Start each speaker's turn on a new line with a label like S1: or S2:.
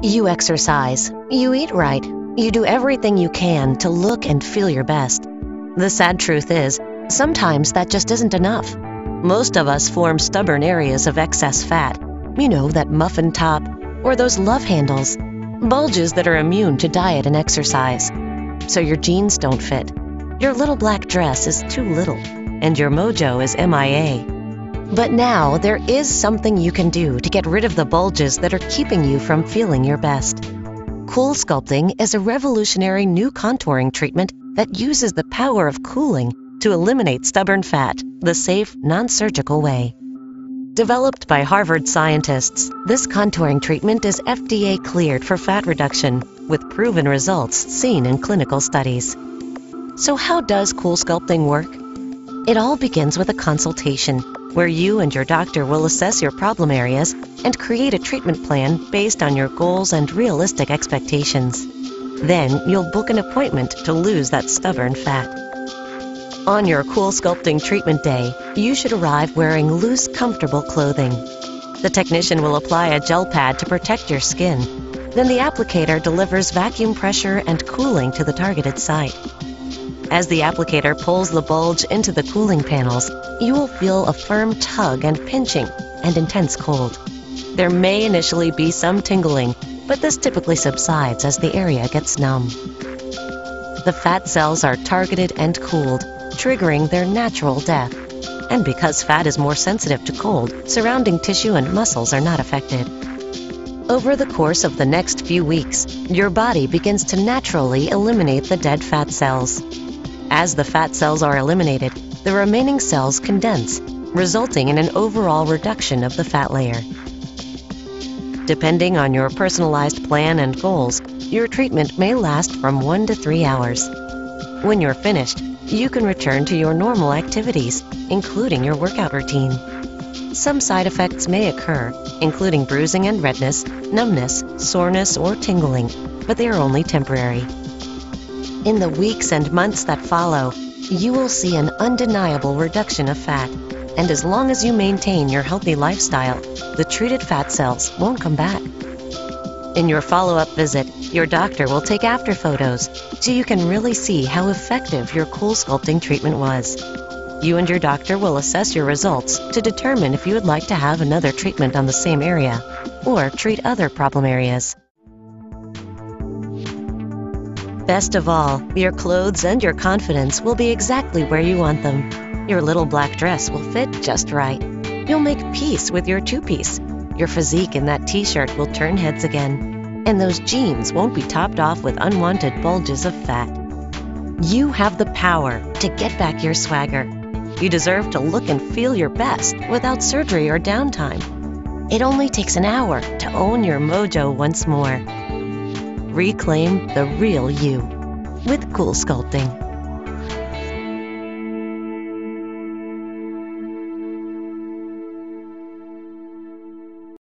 S1: You exercise, you eat right, you do everything you can to look and feel your best. The sad truth is, sometimes that just isn't enough. Most of us form stubborn areas of excess fat. You know, that muffin top, or those love handles. Bulges that are immune to diet and exercise. So your jeans don't fit. Your little black dress is too little, and your mojo is MIA. But now there is something you can do to get rid of the bulges that are keeping you from feeling your best. Cool Sculpting is a revolutionary new contouring treatment that uses the power of cooling to eliminate stubborn fat the safe, non-surgical way. Developed by Harvard scientists, this contouring treatment is FDA cleared for fat reduction with proven results seen in clinical studies. So how does Cool Sculpting work? It all begins with a consultation where you and your doctor will assess your problem areas and create a treatment plan based on your goals and realistic expectations. Then you'll book an appointment to lose that stubborn fat. On your Cool Sculpting treatment day, you should arrive wearing loose, comfortable clothing. The technician will apply a gel pad to protect your skin. Then the applicator delivers vacuum pressure and cooling to the targeted site. As the applicator pulls the bulge into the cooling panels, you will feel a firm tug and pinching and intense cold. There may initially be some tingling, but this typically subsides as the area gets numb. The fat cells are targeted and cooled, triggering their natural death. And because fat is more sensitive to cold, surrounding tissue and muscles are not affected. Over the course of the next few weeks, your body begins to naturally eliminate the dead fat cells. As the fat cells are eliminated, the remaining cells condense, resulting in an overall reduction of the fat layer. Depending on your personalized plan and goals, your treatment may last from 1 to 3 hours. When you're finished, you can return to your normal activities, including your workout routine. Some side effects may occur, including bruising and redness, numbness, soreness, or tingling, but they are only temporary. In the weeks and months that follow, you will see an undeniable reduction of fat, and as long as you maintain your healthy lifestyle, the treated fat cells won't come back. In your follow-up visit, your doctor will take after photos so you can really see how effective your Cool Sculpting treatment was. You and your doctor will assess your results to determine if you would like to have another treatment on the same area or treat other problem areas. Best of all, your clothes and your confidence will be exactly where you want them. Your little black dress will fit just right. You'll make peace with your two-piece. Your physique in that t-shirt will turn heads again. And those jeans won't be topped off with unwanted bulges of fat. You have the power to get back your swagger. You deserve to look and feel your best without surgery or downtime. It only takes an hour to own your mojo once more. Reclaim the real you with Cool Sculpting.